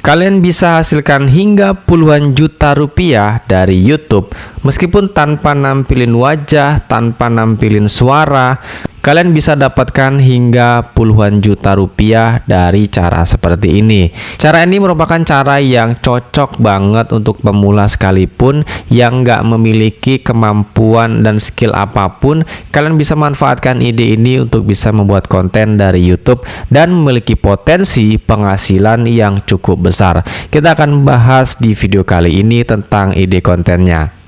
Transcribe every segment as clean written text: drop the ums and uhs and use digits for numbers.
Kalian bisa hasilkan hingga puluhan juta rupiah dari YouTube meskipun tanpa nampilin wajah, tanpa nampilin suara. Kalian bisa dapatkan hingga puluhan juta rupiah dari cara seperti ini. Cara ini merupakan cara yang cocok banget untuk pemula sekalipun yang nggak memiliki kemampuan dan skill apapun. Kalian bisa manfaatkan ide ini untuk bisa membuat konten dari YouTube dan memiliki potensi penghasilan yang cukup besar. Kita akan bahas di video kali ini tentang ide kontennya.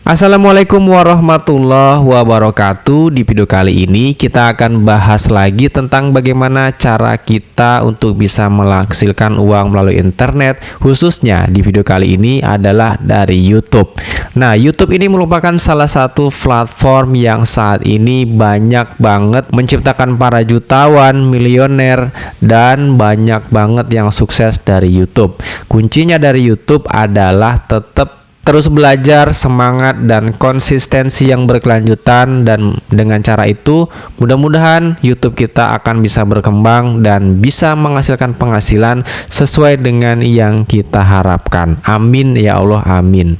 Assalamualaikum warahmatullahi wabarakatuh. Di video kali ini kita akan bahas lagi tentang bagaimana cara kita untuk bisa menghasilkan uang melalui internet. Khususnya di video kali ini adalah dari YouTube. Nah, YouTube ini merupakan salah satu platform yang saat ini banyak banget menciptakan para jutawan, milioner, dan banyak banget yang sukses dari YouTube. Kuncinya dari YouTube adalah tetap terus belajar, semangat, dan konsistensi yang berkelanjutan. Dan dengan cara itu mudah-mudahan YouTube kita akan bisa berkembang dan bisa menghasilkan penghasilan sesuai dengan yang kita harapkan. Amin ya Allah, amin.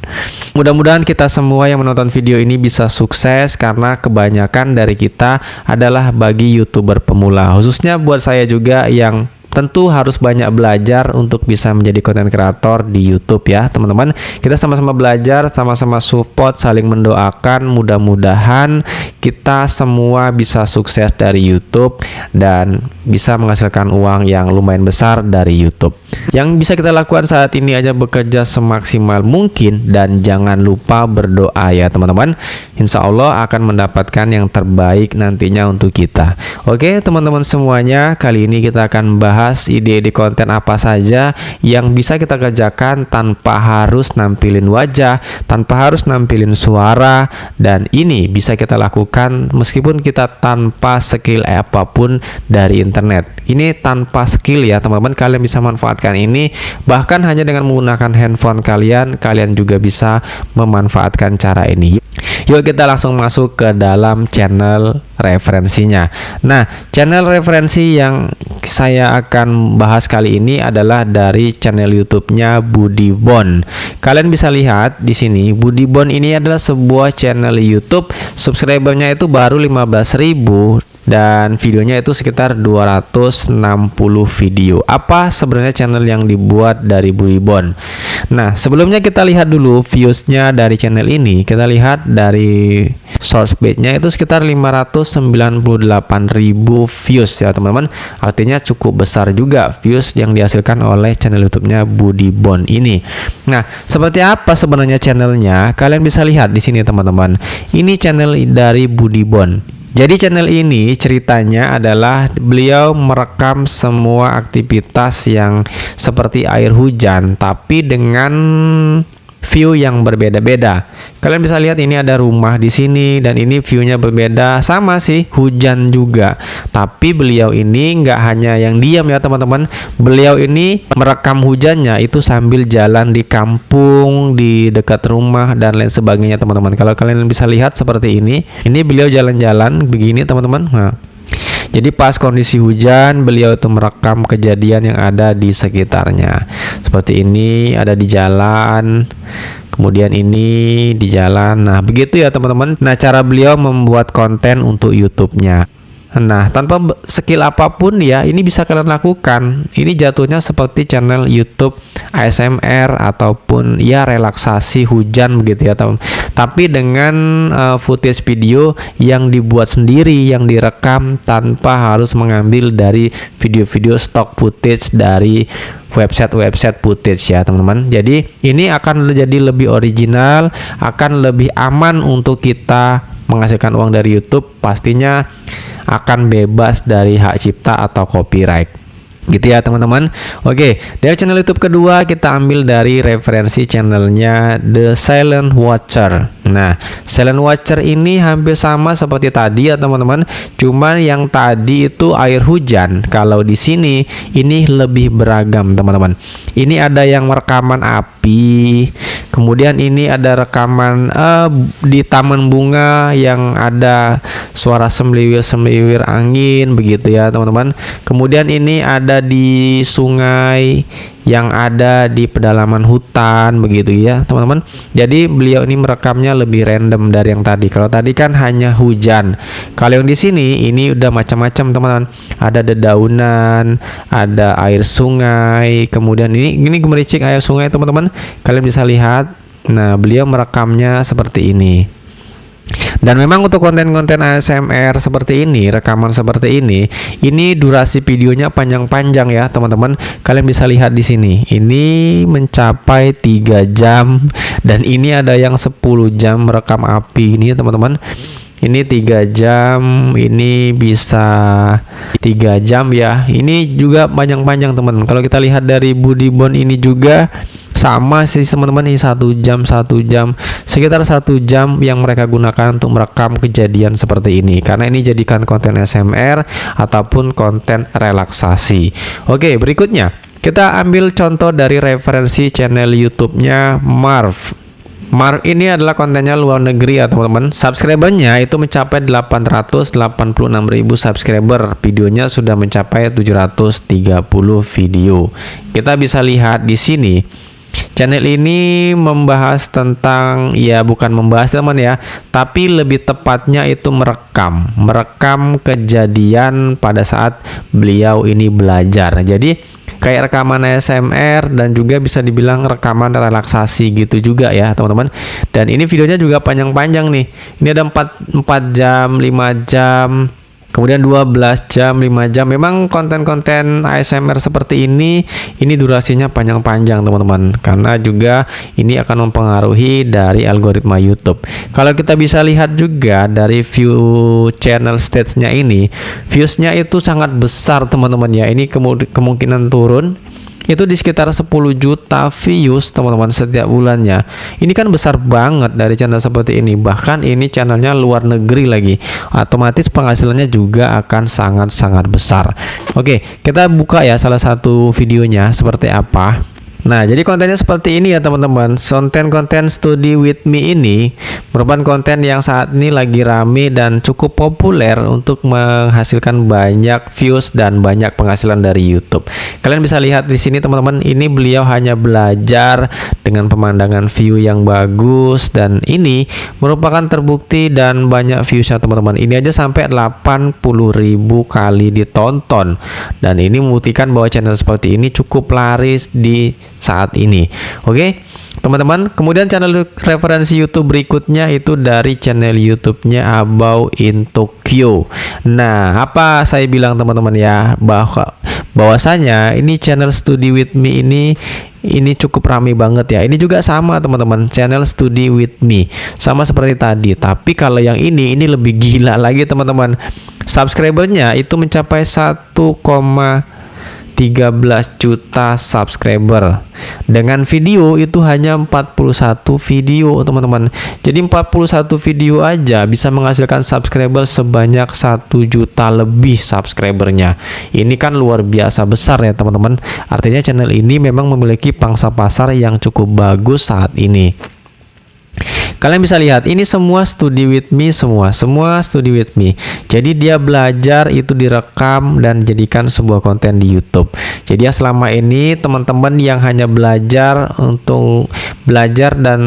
Mudah-mudahan kita semua yang menonton video ini bisa sukses, karena kebanyakan dari kita adalah bagi YouTuber pemula. Khususnya buat saya juga yang tentu harus banyak belajar untuk bisa menjadi konten kreator di YouTube ya teman-teman. Kita sama-sama belajar, sama-sama support, saling mendoakan. Mudah-mudahan kita semua bisa sukses dari YouTube dan bisa menghasilkan uang yang lumayan besar dari YouTube. Yang bisa kita lakukan saat ini aja bekerja semaksimal mungkin dan jangan lupa berdoa ya teman-teman. Insya Allah akan mendapatkan yang terbaik nantinya untuk kita. Oke teman-teman semuanya, kali ini kita akan bahas ide-ide konten apa saja yang bisa kita kerjakan tanpa harus nampilin wajah, tanpa harus nampilin suara, dan ini bisa kita lakukan meskipun kita tanpa skill apapun dari internet. Ini tanpa skill ya teman-teman, kalian bisa manfaatkan ini bahkan hanya dengan menggunakan handphone kalian juga bisa memanfaatkan cara ini. Yuk kita langsung masuk ke dalam channel referensinya. Nah, channel referensi yang saya akan bahas kali ini adalah dari channel YouTube-nya Budibon. Kalian bisa lihat di sini, Budibon ini adalah sebuah channel YouTube, subscribernya itu baru 15.000 dan videonya itu sekitar 260 video. Apa sebenarnya channel yang dibuat dari Budibon? Nah, sebelumnya kita lihat dulu viewsnya dari channel ini. Kita lihat dari source page-nya itu sekitar 598.000 views ya teman-teman. Artinya cukup besar juga views yang dihasilkan oleh channel YouTube-nya Budibon ini. Nah, seperti apa sebenarnya channelnya? Kalian bisa lihat di sini teman-teman. Ini channel dari Budibon. Jadi channel ini ceritanya adalah beliau merekam semua aktivitas yang seperti air hujan, tapi dengan view yang berbeda-beda. Kalian bisa lihat ini ada rumah di sini dan ini view-nya berbeda, sama sih hujan juga. Tapi beliau ini nggak hanya yang diam ya teman-teman. Beliau ini merekam hujannya itu sambil jalan di kampung, di dekat rumah dan lain sebagainya teman-teman. Kalau kalian bisa lihat seperti ini beliau jalan-jalan begini teman-teman. Nah, jadi pas kondisi hujan beliau itu merekam kejadian yang ada di sekitarnya. Seperti ini ada di jalan, kemudian ini di jalan. Nah begitu ya teman-teman. Nah cara beliau membuat konten untuk YouTube-nya. Nah tanpa skill apapun ya ini bisa kalian lakukan. Ini jatuhnya seperti channel YouTube ASMR ataupun ya relaksasi hujan begitu ya teman. Tapi dengan footage video yang dibuat sendiri, yang direkam tanpa harus mengambil dari video-video stock footage dari website footage ya teman-teman. Jadi ini akan jadi lebih original, akan lebih aman untuk kita menghasilkan uang dari YouTube. Pastinya akan bebas dari hak cipta atau copyright. Gitu ya teman-teman. Oke, dari channel YouTube kedua kita ambil dari referensi channelnya The Silent Watcher. Nah, Silent Watcher ini hampir sama seperti tadi ya teman-teman. Cuman yang tadi itu air hujan. Kalau di sini ini lebih beragam teman-teman. Ini ada yang rekaman api. Kemudian ini ada rekaman di taman bunga yang ada suara semliwir-semliwir angin begitu ya teman-teman. Kemudian ini ada ada di sungai, yang ada di pedalaman hutan begitu ya teman-teman. Jadi beliau ini merekamnya lebih random dari yang tadi. Kalau tadi kan hanya hujan, kalau yang di sini ini udah macam-macam teman-teman. Ada dedaunan, ada air sungai, kemudian ini gemericik air sungai teman-teman. Kalian bisa lihat. Nah, beliau merekamnya seperti ini. Dan memang untuk konten-konten ASMR seperti ini, rekaman seperti ini durasi videonya panjang-panjang ya teman-teman. Kalian bisa lihat di sini. Ini mencapai 3 jam dan ini ada yang 10 jam merekam api ini teman-teman. Ini 3 jam, ini bisa 3 jam ya. Ini juga panjang-panjang teman. Kalau kita lihat dari Buddybone ini juga sama sih teman-teman, ini 1 jam, sekitar 1 jam yang mereka gunakan untuk merekam kejadian seperti ini, karena ini jadikan konten ASMR ataupun konten relaksasi. Oke, berikutnya kita ambil contoh dari referensi channel YouTube-nya Marv. Marv ini adalah kontennya luar negeri ya teman-teman. Subscribernya itu mencapai 886.000 subscriber. Videonya sudah mencapai 730 video. Kita bisa lihat di sini. Channel ini membahas tentang, ya bukan membahas teman ya, tapi lebih tepatnya itu merekam kejadian pada saat beliau ini belajar. Jadi kayak rekaman ASMR dan juga bisa dibilang rekaman relaksasi gitu juga ya teman-teman. Dan ini videonya juga panjang-panjang nih. Ini ada 4 jam, 5 jam, kemudian 12 jam, 5 jam. Memang konten-konten ASMR seperti ini durasinya panjang-panjang teman-teman, karena juga ini akan mempengaruhi dari algoritma YouTube. Kalau kita bisa lihat juga dari view channel stats-nya ini, views-nya itu sangat besar teman-teman ya. Ini kemungkinan turun itu di sekitar 10 juta views teman-teman setiap bulannya. Ini kan besar banget dari channel seperti ini. Bahkan ini channelnya luar negeri lagi, otomatis penghasilannya juga akan sangat-sangat besar. Oke, kita buka ya salah satu videonya seperti apa. Nah, jadi kontennya seperti ini ya teman-teman. Konten Study With Me ini merupakan konten yang saat ini lagi rame dan cukup populer untuk menghasilkan banyak views dan banyak penghasilan dari YouTube. Kalian bisa lihat di sini teman-teman, ini beliau hanya belajar dengan pemandangan view yang bagus, dan ini merupakan terbukti dan banyak viewsnya teman-teman. Ini aja sampai 80.000 kali ditonton, dan ini membuktikan bahwa channel seperti ini cukup laris di saat ini. Oke teman-teman, kemudian channel referensi YouTube berikutnya itu dari channel YouTube-nya About in Tokyo. Nah, apa saya bilang teman-teman ya, bahwasanya ini channel Study With Me ini cukup ramai banget ya. Ini juga sama teman-teman, channel Study With Me sama seperti tadi, tapi kalau yang ini lebih gila lagi teman-teman. Subscribernya itu mencapai 1,13 juta subscriber. Dengan video itu hanya 41 video teman-teman. Jadi 41 video aja bisa menghasilkan subscriber sebanyak 1 juta lebih subscribernya. Ini kan luar biasa besar ya teman-teman. Artinya channel ini memang memiliki pangsa pasar yang cukup bagus saat ini. Kalian bisa lihat ini semua Study With Me, semua Study With Me. Jadi dia belajar itu direkam dan jadikan sebuah konten di YouTube. Jadi ya selama ini teman-teman yang hanya belajar untuk belajar dan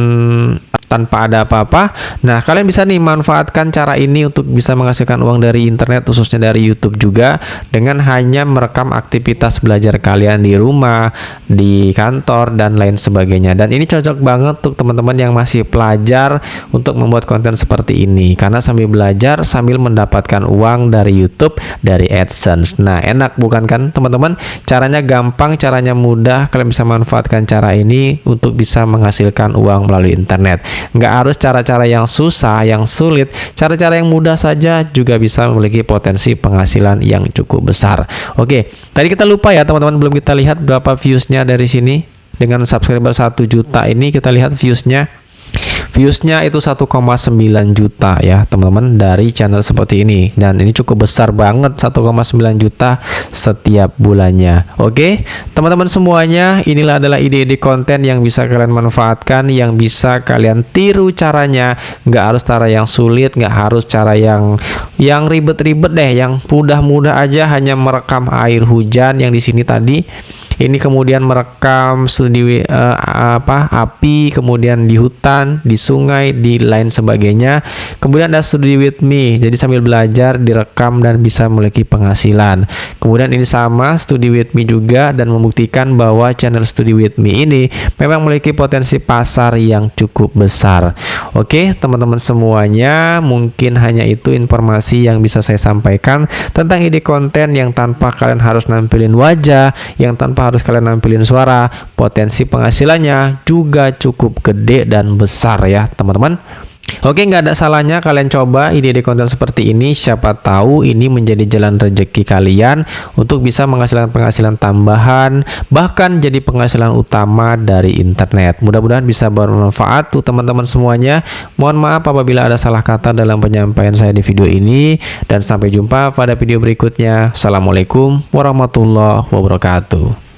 tanpa ada apa-apa, nah kalian bisa nih manfaatkan cara ini untuk bisa menghasilkan uang dari internet, khususnya dari YouTube juga, dengan hanya merekam aktivitas belajar kalian di rumah, di kantor, dan lain sebagainya. Dan ini cocok banget untuk teman-teman yang masih pelajar untuk membuat konten seperti ini, karena sambil belajar sambil mendapatkan uang dari YouTube, dari AdSense. Nah, enak bukan kan teman-teman? Caranya gampang, caranya mudah. Kalian bisa manfaatkan cara ini untuk bisa menghasilkan uang melalui internet. Nggak harus cara-cara yang susah, yang sulit. Cara-cara yang mudah saja juga bisa memiliki potensi penghasilan yang cukup besar. Oke, tadi kita lupa ya teman-teman, belum kita lihat berapa viewsnya dari sini. Dengan subscriber 1 juta ini kita lihat viewsnya. Viewsnya itu 1,9 juta ya teman-teman dari channel seperti ini, dan ini cukup besar banget 1,9 juta setiap bulannya. Oke teman-teman semuanya, inilah adalah ide-ide konten yang bisa kalian manfaatkan, yang bisa kalian tiru caranya. Nggak harus cara yang sulit, nggak harus cara yang ribet-ribet deh, yang mudah-mudah aja, hanya merekam air hujan yang di sini tadi. Ini kemudian merekam studi api, kemudian di hutan, di sungai, di lain sebagainya. Kemudian ada Study With Me, jadi sambil belajar direkam dan bisa memiliki penghasilan. Kemudian ini sama Study With Me juga, dan membuktikan bahwa channel Study With Me ini memang memiliki potensi pasar yang cukup besar. Oke teman-teman semuanya, mungkin hanya itu informasi yang bisa saya sampaikan tentang ide konten yang tanpa kalian harus nampilin wajah, yang tanpa harus kalian nampilin suara. Potensi penghasilannya juga cukup gede dan besar ya teman-teman. Oke, nggak ada salahnya kalian coba ide-ide konten seperti ini. Siapa tahu ini menjadi jalan rezeki kalian untuk bisa menghasilkan penghasilan tambahan, bahkan jadi penghasilan utama dari internet. Mudah-mudahan bisa bermanfaat tuh teman-teman semuanya. Mohon maaf apabila ada salah kata dalam penyampaian saya di video ini, dan sampai jumpa pada video berikutnya. Assalamualaikum warahmatullahi wabarakatuh.